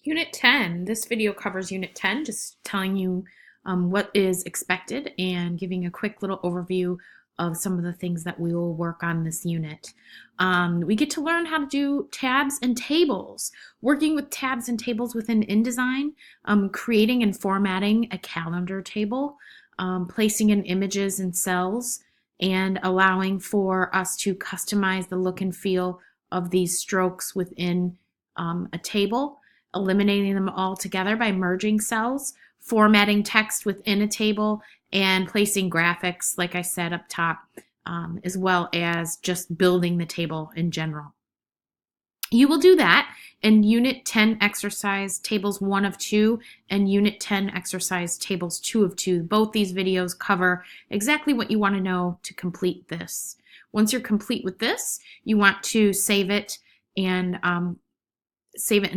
Unit 10. This video covers Unit 10, just telling you what is expected and giving a quick little overview of some of the things that we will work on this unit. We get to learn how to do tabs and tables, working with tabs and tables within InDesign, creating and formatting a calendar table, placing in images and cells, and allowing for us to customize the look and feel of these strokes within a table, eliminating them all together by merging cells, formatting text within a table, and placing graphics, like I said up top, as well as just building the table in general. You will do that in Unit 10 exercise tables 1 of 2 and Unit 10 exercise tables 2 of 2. Both these videos cover exactly what you want to know to complete this. Once you're complete with this, you want to save it and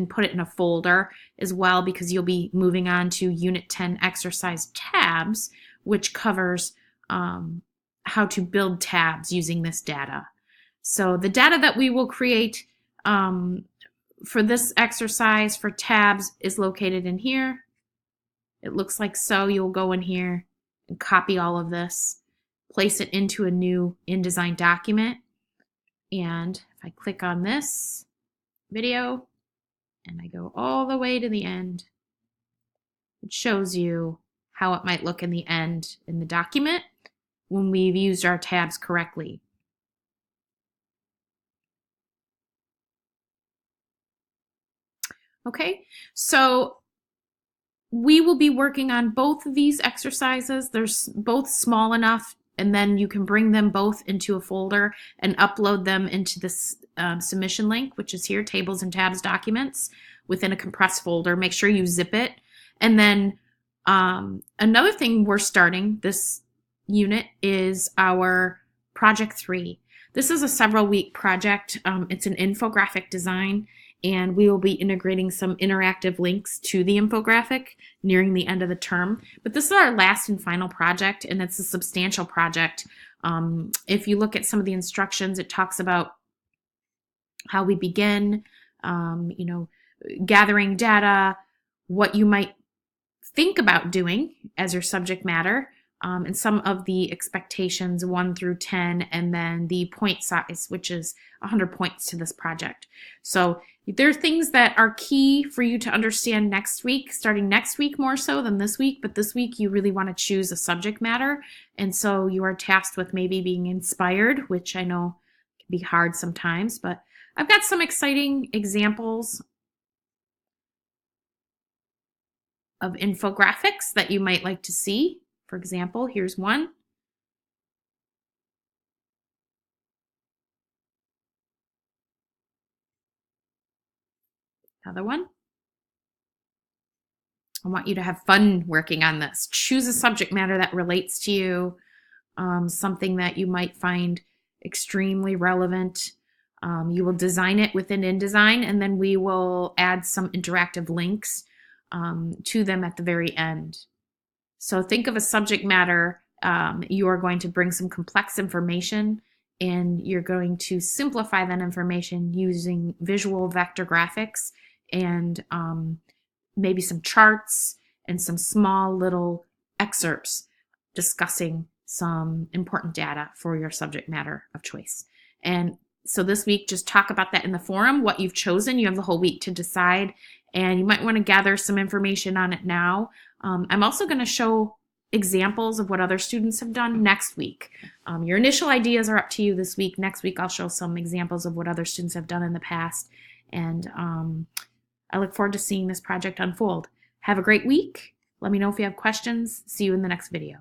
put it in a folder as well, because you'll be moving on to Unit 10 exercise tabs, which covers how to build tabs using this data. So the data that we will create for this exercise for tabs is located in here. It looks like so. You'll go in here and copy all of this, place it into a new InDesign document. And if I click on this video and I go all the way to the end, it shows you how it might look in the end in the document when we've used our tabs correctly. Okay, so we will be working on both of these exercises. They're both small enough, and then you can bring them both into a folder and upload them into this submission link, which is here, Tables and Tabs Documents, within a compressed folder. Make sure you zip it. And then another thing we're starting this unit is our Project 3. This is a several-week project. It's an infographic design, and we will be integrating some interactive links to the infographic nearing the end of the term. But this is our last and final project, and it's a substantial project. If you look at some of the instructions, it talks about how we begin, gathering data, what you might think about doing as your subject matter, and some of the expectations 1 through 10, and then the point size, which is 100 points to this project. So there are things that are key for you to understand next week, starting next week more so than this week, but this week you really want to choose a subject matter, and so you are tasked with maybe being inspired, which I know can be hard sometimes, but I've got some exciting examples of infographics that you might like to see. For example, here's one. Another one. I want you to have fun working on this. Choose a subject matter that relates to you, something that you might find extremely relevant. You will design it within InDesign, and then we will add some interactive links to them at the very end. So think of a subject matter. You are going to bring some complex information, and you're going to simplify that information using visual vector graphics and maybe some charts and some small little excerpts discussing some important data for your subject matter of choice. And so this week, just talk about that in the forum, what you've chosen. You have the whole week to decide, and you might want to gather some information on it now. I'm also going to show examples of what other students have done next week. Your initial ideas are up to you this week. Next week, I'll show some examples of what other students have done in the past, and I look forward to seeing this project unfold. Have a great week. Let me know if you have questions. See you in the next video.